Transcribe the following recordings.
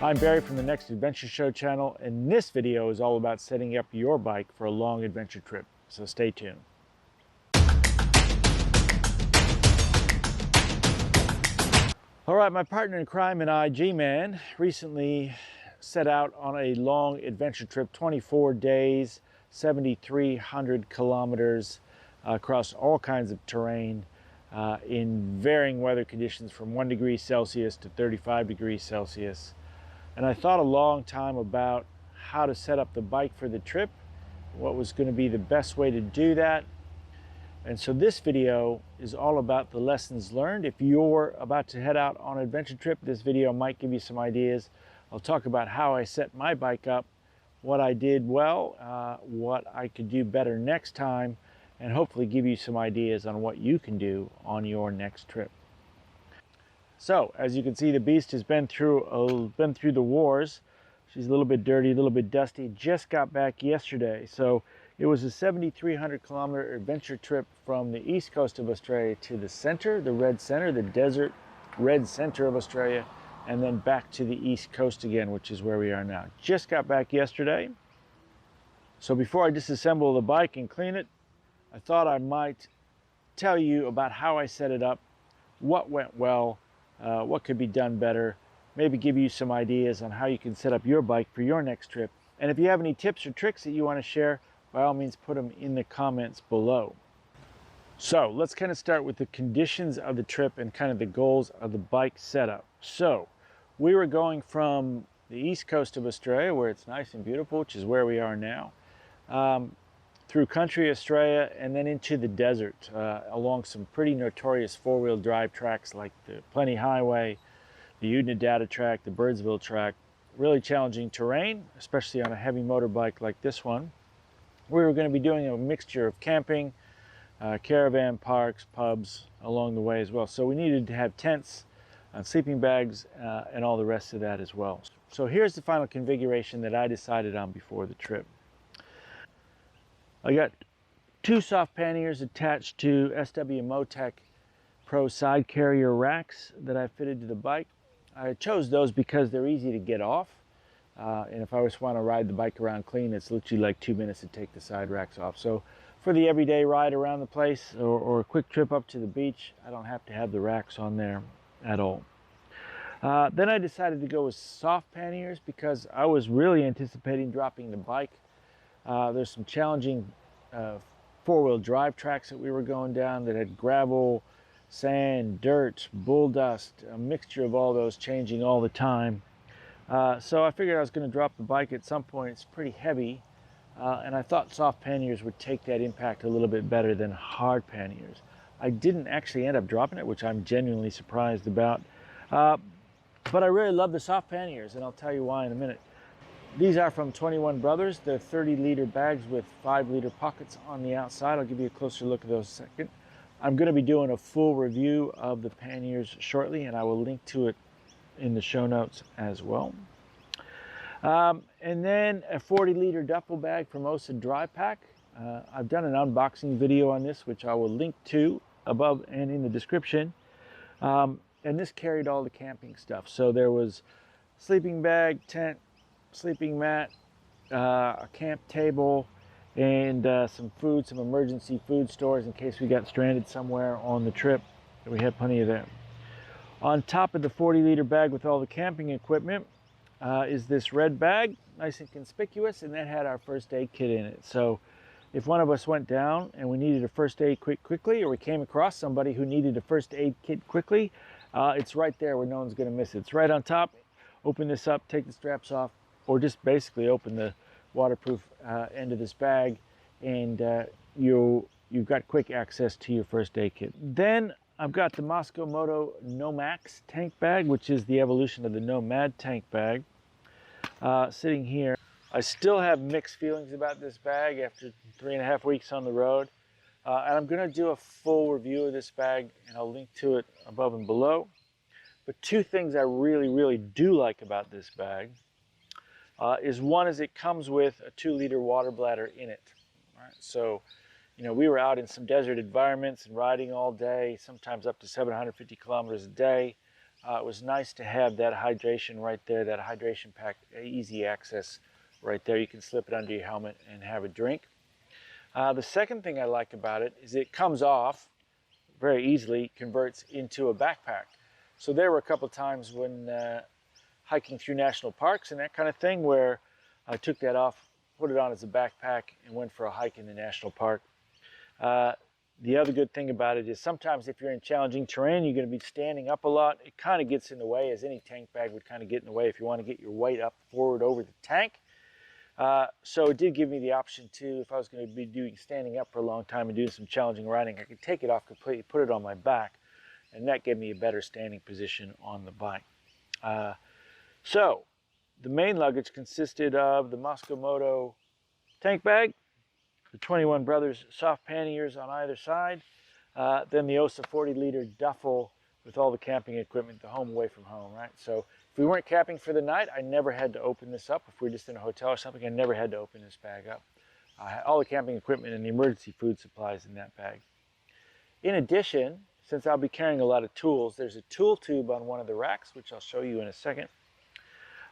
I'm Barry from the Next Adventure Show channel, and this video is all about setting up your bike for a long adventure trip, so stay tuned. All right, my partner in crime and I, G-mann, recently set out on a long adventure trip, 24 days, 7,300 kilometers across all kinds of terrain in varying weather conditions from 1 degree Celsius to 35 degrees Celsius. And I thought a long time about how to set up the bike for the trip, what was going to be the best way to do that. And so this video is all about the lessons learned. If you're about to head out on an adventure trip, this video might give you some ideas. I'll talk about how I set my bike up, what I did well, what I could do better next time, and hopefully give you some ideas on what you can do on your next trip. So, as you can see, the beast has been through the wars. She's a little bit dirty, a little bit dusty. Just got back yesterday. So it was a 7,300 kilometer adventure trip from the east coast of Australia to the center, the red center, the desert red center of Australia, and then back to the east coast again, which is where we are now. Just got back yesterday. So before I disassemble the bike and clean it, I thought I might tell you about how I set it up, what went well, what could be done better, maybe give you some ideas on how you can set up your bike for your next trip. And if you have any tips or tricks that you want to share, by all means put them in the comments below. So let's kind of start with the conditions of the trip and kind of the goals of the bike setup. So we were going from the east coast of Australia, where it's nice and beautiful, which is where we are now, through country Australia, and then into the desert along some pretty notorious four-wheel drive tracks like the Plenty Highway, the Untitled Track, the Birdsville Track. Really challenging terrain, especially on a heavy motorbike like this one. We were going to be doing a mixture of camping, caravan parks, pubs along the way as well. So we needed to have tents, sleeping bags, and all the rest of that as well. So here's the final configuration that I decided on before the trip. I got two soft panniers attached to SW Motec Pro side carrier racks that I fitted to the bike. I chose those because they're easy to get off. And if I just want to ride the bike around clean, it's literally like 2 minutes to take the side racks off. So for the everyday ride around the place or a quick trip up to the beach, I don't have to have the racks on there at all. Then I decided to go with soft panniers because I was really anticipating dropping the bike. There's some challenging four-wheel drive tracks that we were going down that had gravel, sand, dirt, bull dust, a mixture of all those changing all the time. So I figured I was going to drop the bike at some point. It's pretty heavy, and I thought soft panniers would take that impact a little bit better than hard panniers. I didn't actually end up dropping it, which I'm genuinely surprised about. But I really love the soft panniers, and I'll tell you why in a minute. These are from 21 Brothers. They're 30-liter bags with 5-liter pockets on the outside. I'll give you a closer look at those in a second. I'm going to be doing a full review of the panniers shortly, and I will link to it in the show notes as well. And then a 40-liter duffel bag from Osa Dry Pack. I've done an unboxing video on this, which I will link to above and in the description. And this carried all the camping stuff. So there was sleeping bag, tent, sleeping mat, a camp table, and some food, some emergency food stores in case we got stranded somewhere on the trip. We had plenty of them. On top of the 40-liter bag with all the camping equipment is this red bag, nice and conspicuous, and that had our first aid kit in it. So if one of us went down and we needed a first aid quickly, or we came across somebody who needed a first aid kit quickly, it's right there where no one's going to miss it. It's right on top. Open this up, take the straps off, or just basically open the waterproof end of this bag, and you've got quick access to your first aid kit. Then I've got the Moscow Moto Nomax tank bag, which is the evolution of the Nomad tank bag, sitting here. I still have mixed feelings about this bag after 3.5 weeks on the road, and I'm going to do a full review of this bag, and I'll link to it above and below. But two things I really do like about this bag is one is it comes with a 2-liter water bladder in it. Right? So, you know, we were out in some desert environments and riding all day, sometimes up to 750 kilometers a day. It was nice to have that hydration right there, that hydration pack, easy access right there. You can slip it under your helmet and have a drink. The second thing I like about it is it comes off very easily, converts into a backpack. So there were a couple times when hiking through national parks and that kind of thing where I took that off, put it on as a backpack, and went for a hike in the national park. The other good thing about it is sometimes if you're in challenging terrain, you're going to be standing up a lot. It kind of gets in the way, as any tank bag would kind of get in the way if you want to get your weight up forward over the tank. So it did give me the option too, if I was going to be standing up for a long time and doing some challenging riding, I could take it off completely, put it on my back, and that gave me a better standing position on the bike. So the main luggage consisted of the Moscow Moto tank bag, the 21 Brothers soft panniers on either side, then the OSA 40-liter duffel with all the camping equipment, the home away from home, right? So if we weren't camping for the night, I never had to open this up. If we were just in a hotel or something, I never had to open this bag up. I had all the camping equipment and the emergency food supplies in that bag. In addition, since I'll be carrying a lot of tools, there's a tool tube on one of the racks, which I'll show you in a second.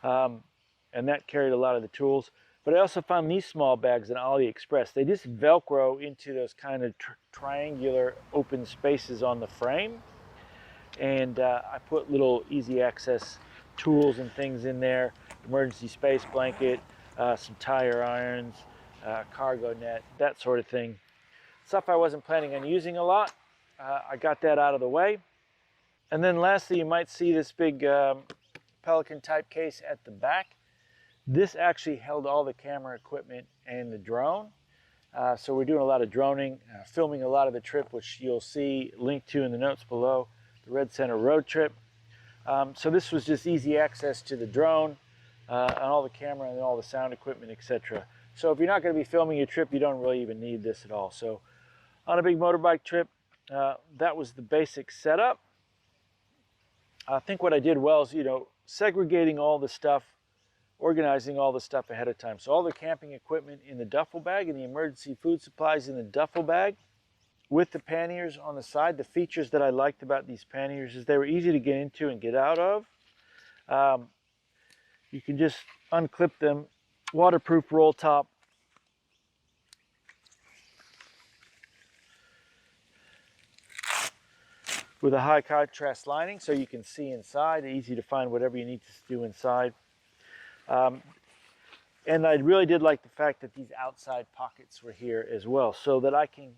And that carried a lot of the tools. But I also found these small bags on AliExpress. They just Velcro into those kind of triangular open spaces on the frame. And I put little easy access tools and things in there, emergency space blanket, some tire irons, cargo net, that sort of thing. Stuff I wasn't planning on using a lot. I got that out of the way. And then lastly, you might see this big Pelican type case at the back. This actually held all the camera equipment and the drone. So we're doing a lot of droning, filming a lot of the trip, which you'll see linked to in the notes below, the Red Center road trip. So this was just easy access to the drone, and all the camera and all the sound equipment, etc. So if you're not going to be filming your trip, you don't really even need this at all. So on a big motorbike trip, that was the basic setup. I think what I did well is, segregating all the stuff, organizing all the stuff ahead of time. So all the camping equipment in the duffel bag and the emergency food supplies in the duffel bag with the panniers on the side. The features that I liked about these panniers is they were easy to get into and get out of. You can just unclip them, waterproof roll top. With a high contrast lining so you can see inside, easy to find whatever you need to do inside. And I really did like the fact that these outside pockets were here as well, so that I can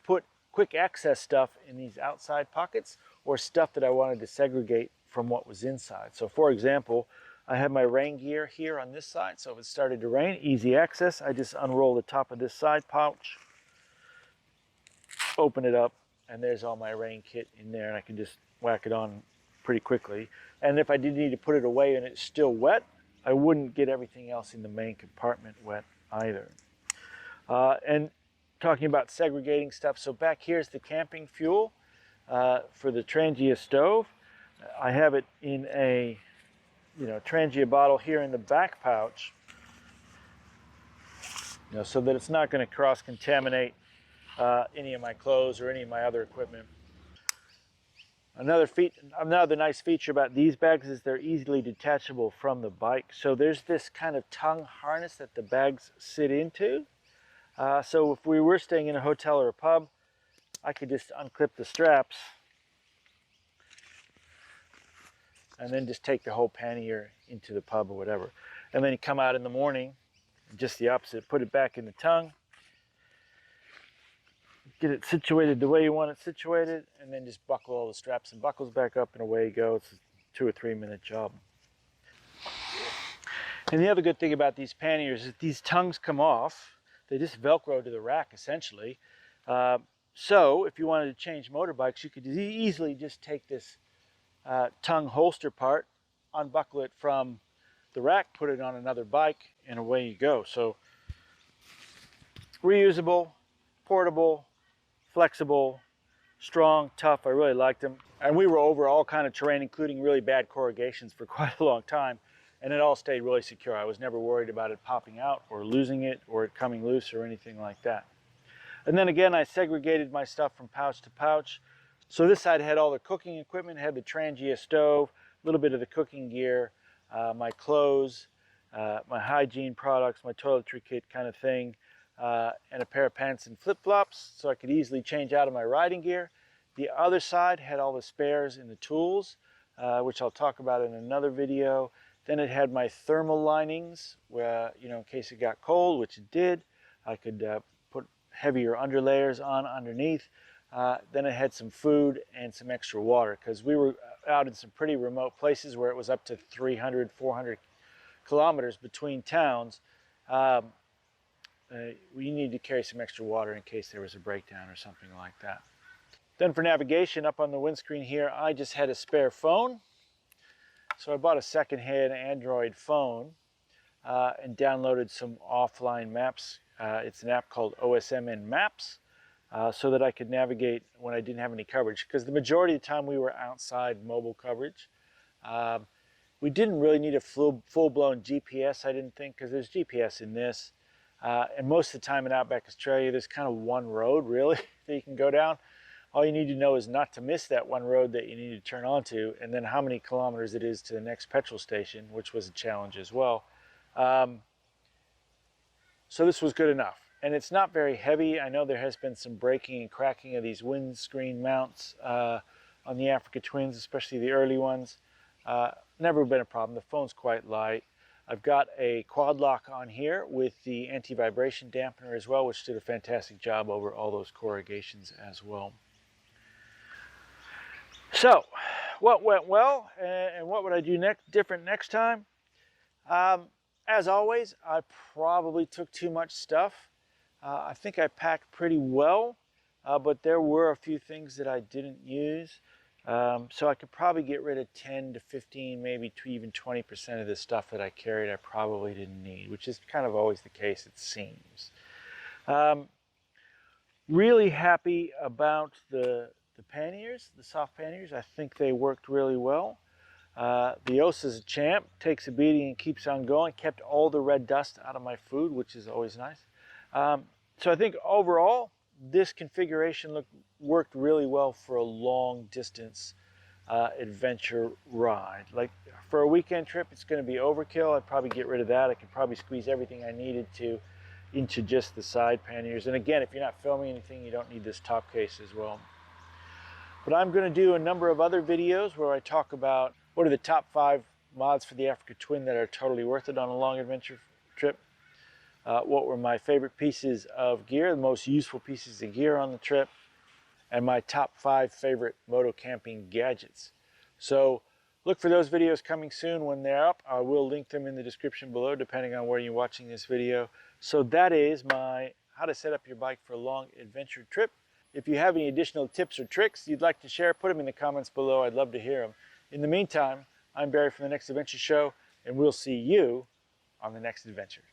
put quick access stuff in these outside pockets or stuff that I wanted to segregate from what was inside. So for example, I have my rain gear here on this side, so if it started to rain, easy access. I just unroll the top of this side pouch, open it up, and there's all my rain kit in there, and I can just whack it on pretty quickly. And if I did need to put it away and it's still wet, I wouldn't get everything else in the main compartment wet either. And talking about segregating stuff, so back here's the camping fuel for the Trangia stove. I have it in a Trangia bottle here in the back pouch, so that it's not going to cross-contaminate any of my clothes or any of my other equipment. Another nice feature about these bags is they're easily detachable from the bike. So there's this kind of tongue harness that the bags sit into. So if we were staying in a hotel or a pub, I could just unclip the straps and then just take the whole pannier into the pub or whatever. And then you come out in the morning, just the opposite, put it back in the tongue, get it situated the way you want it situated, and then just buckle all the straps and buckles back up, and away you go. It's a 2 or 3 minute job. And the other good thing about these panniers is these tongues come off. They just Velcro to the rack essentially. So if you wanted to change motorbikes, you could easily just take this tongue holster part, unbuckle it from the rack, put it on another bike, and away you go. So reusable, portable, flexible, strong, tough. I really liked them. And we were over all kind of terrain, including really bad corrugations for quite a long time. And it all stayed really secure. I was never worried about it popping out or losing it or it coming loose or anything like that. And then again, I segregated my stuff from pouch to pouch So this side had all the cooking equipment, had the Trangia stove, a little bit of the cooking gear, my clothes, my hygiene products, my toiletry kit kind of thing, and a pair of pants and flip-flops so I could easily change out of my riding gear. The other side had all the spares and the tools, which I'll talk about in another video. Then it had my thermal linings, where, you know, in case it got cold, which it did. I could put heavier underlayers on underneath. Then it had some food and some extra water, because we were out in some pretty remote places where it was up to 300, 400 kilometers between towns. We needed to carry some extra water in case there was a breakdown or something like that. Then for navigation, up on the windscreen here, I just had a spare phone. So I bought a secondhand Android phone and downloaded some offline maps. It's an app called OSMN Maps, so that I could navigate when I didn't have any coverage, because the majority of the time we were outside mobile coverage. We didn't really need a full-blown GPS, I didn't think, because there's GPS in this. And most of the time in Outback Australia, there's kind of one road, really, that you can go down. All you need to know is not to miss that one road that you need to turn onto, and then how many kilometers it is to the next petrol station, which was a challenge as well. So this was good enough. And it's not very heavy. I know there has been some breaking and cracking of these windscreen mounts on the Africa Twins, especially the early ones. Never been a problem. The phone's quite light. I've got a quad lock on here with the anti-vibration dampener as well, which did a fantastic job over all those corrugations as well. So, what went well, and what would I do different next time? As always, I probably took too much stuff. I think I packed pretty well, but there were a few things that I didn't use. So I could probably get rid of 10 to 15, maybe even 20% of the stuff that I carried I probably didn't need, which is kind of always the case, it seems. Really happy about the panniers, the soft panniers. I think they worked really well. The Osa's a champ, takes a beating and keeps on going. Kept all the red dust out of my food, which is always nice. So I think overall, this configuration worked really well for a long distance adventure ride. Like for a weekend trip, it's going to be overkill. I'd probably get rid of that. I could probably squeeze everything I needed to into just the side panniers. And again, if you're not filming anything, you don't need this top case as well. But I'm going to do a number of other videos where I talk about what are the top 5 mods for the Africa Twin that are totally worth it on a long adventure trip. What were my favorite pieces of gear, the most useful pieces of gear on the trip, and my top 5 favorite moto-camping gadgets. So look for those videos coming soon when they're up. I will link them in the description below depending on where you're watching this video. So that is my how to set up your bike for a long adventure trip. If you have any additional tips or tricks you'd like to share, put them in the comments below. I'd love to hear them. In the meantime, I'm Barry from The Next Adventure Show, and we'll see you on the next adventure.